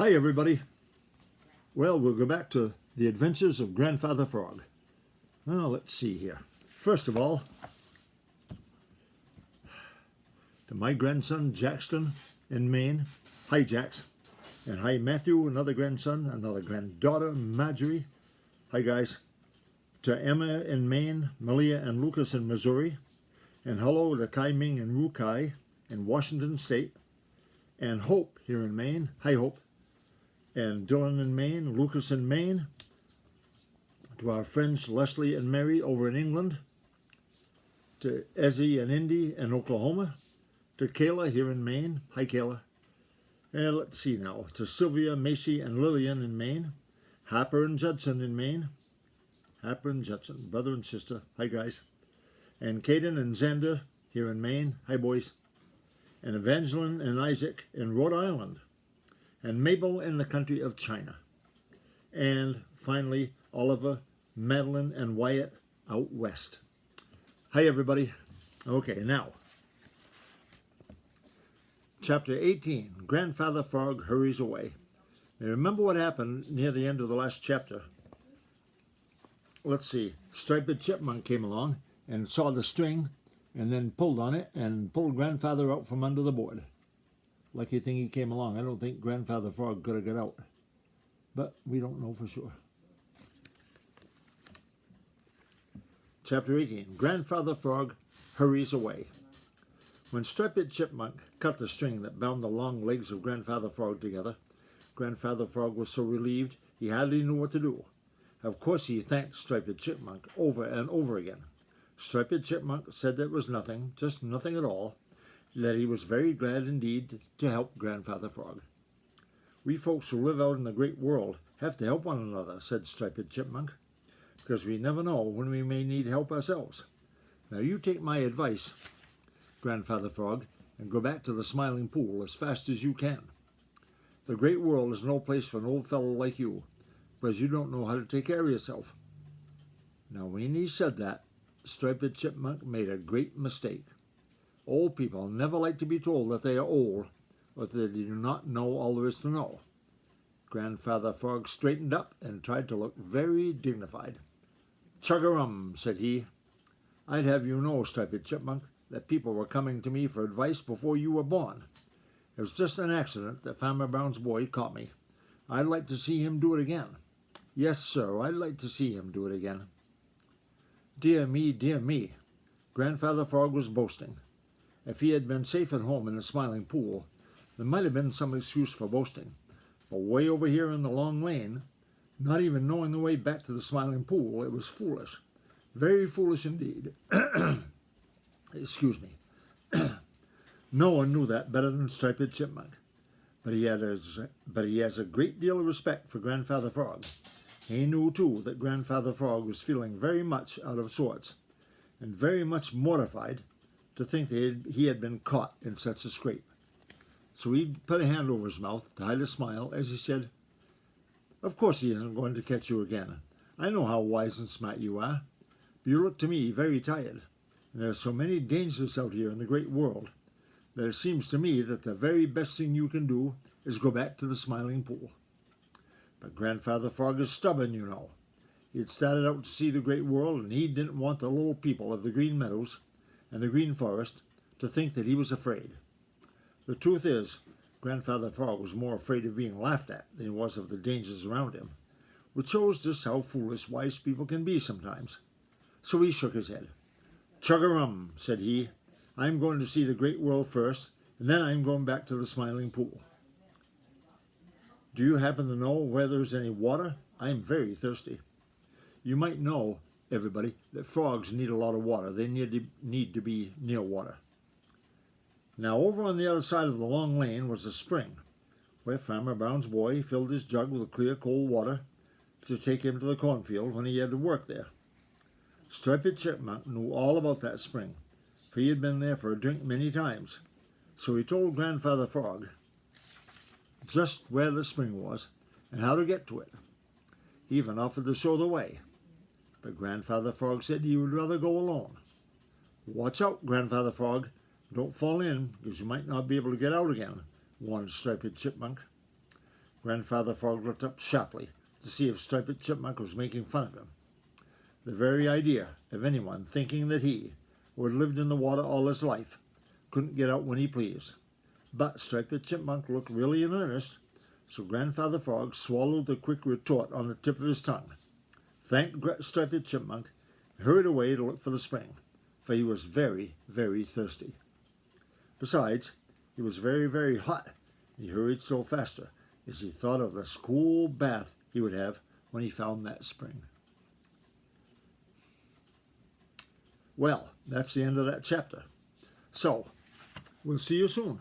Hi everybody. Well, we'll go back to the adventures of Grandfather Frog. Well, let's see here. First of all, to my grandson Jackson in Maine. Hi Jax. And hi Matthew, another grandson, another granddaughter Marjorie. Hi guys. To Emma in Maine, Malia and Lucas in Missouri. And hello to Kai Ming and Wu Kai in Washington State. And Hope here in Maine. Hi Hope. And Dylan in Maine, Lucas in Maine, to our friends Leslie and Mary over in England, to Ezzy and Indy in Oklahoma, to Kayla here in Maine. Hi Kayla. And let's see now, to Sylvia, Macy and Lillian in Maine, Happer and Judson in Maine, Happer and Judson, brother and sister. Hi guys. And Caden and Xander here in Maine. Hi boys. And Evangeline and Isaac in Rhode Island. And Mabel in the country of China. And finally, Oliver, Madeline, and Wyatt out west. Hi, everybody. Okay, now, Chapter 18, Grandfather Frog Hurries Away. Now, remember what happened near the end of the last chapter. Let's see, Striped Chipmunk came along and saw the string and then pulled on it and pulled Grandfather out from under the board. Lucky thing he came along. I don't think Grandfather Frog could have got out. But we don't know for sure. Chapter 18. Grandfather Frog Hurries Away. When Striped Chipmunk cut the string that bound the long legs of Grandfather Frog together, Grandfather Frog was so relieved he hardly knew what to do. Of course he thanked Striped Chipmunk over and over again. Striped Chipmunk said that it was nothing, just nothing at all, that he was very glad indeed to help Grandfather Frog. We folks who live out in the great world have to help one another, said Striped Chipmunk, because we never know when we may need help ourselves. Now you take my advice, Grandfather Frog, and go back to the Smiling Pool as fast as you can. The great world is no place for an old fellow like you, because you don't know how to take care of yourself. Now when he said that, Striped Chipmunk made a great mistake. Old people never like to be told that they are old, or that they do not know all there is to know. Grandfather Frog straightened up and tried to look very dignified. Chug-a-rum, said he. I'd have you know, Striped Chipmunk, that people were coming to me for advice before you were born. It was just an accident that Farmer Brown's boy caught me. I'd like to see him do it again. Yes, sir, I'd like to see him do it again. Dear me, Grandfather Frog was boasting. If he had been safe at home in the Smiling Pool, there might have been some excuse for boasting. But way over here in the long lane, not even knowing the way back to the Smiling Pool, it was foolish. Very foolish indeed. Excuse me. No one knew that better than Striped Chipmunk. But he has a great deal of respect for Grandfather Frog. He knew, too, that Grandfather Frog was feeling very much out of sorts and very much mortified to think that he had been caught in such a scrape. So he put a hand over his mouth to hide a smile as he said, Of course he isn't going to catch you again. I know how wise and smart you are, but you look to me very tired, and there are so many dangers out here in the great world that it seems to me that the very best thing you can do is go back to the Smiling Pool. But Grandfather Frog is stubborn, you know. He had started out to see the great world, and he didn't want the little people of the Green Meadows and the Green Forest to think that he was afraid. The truth is, Grandfather Frog was more afraid of being laughed at than he was of the dangers around him, which shows just how foolish wise people can be sometimes. So he shook his head. Chug-a-rum, said he. I'm going to see the great world first, and then I'm going back to the Smiling Pool. Do you happen to know where there's any water? I'm very thirsty. You might know, everybody, that frogs need a lot of water. They need to be near water. Now over on the other side of the long lane was a spring, where Farmer Brown's boy filled his jug with clear cold water to take him to the cornfield when he had to work there. Striped Chipmunk knew all about that spring, for he had been there for a drink many times. So he told Grandfather Frog just where the spring was and how to get to it. He even offered to show the way. But Grandfather Frog said he would rather go alone. Watch out, Grandfather Frog. Don't fall in, because you might not be able to get out again, warned Striped Chipmunk. Grandfather Frog looked up sharply to see if Striped Chipmunk was making fun of him. The very idea of anyone thinking that he, who had lived in the water all his life, couldn't get out when he pleased. But Striped Chipmunk looked really in earnest, so Grandfather Frog swallowed the quick retort on the tip of his tongue, thanked Striped Chipmunk, and hurried away to look for the spring, for he was very, very thirsty. Besides, he was very, very hot, and he hurried still faster as he thought of the cool bath he would have when he found that spring. Well, that's the end of that chapter. So, we'll see you soon.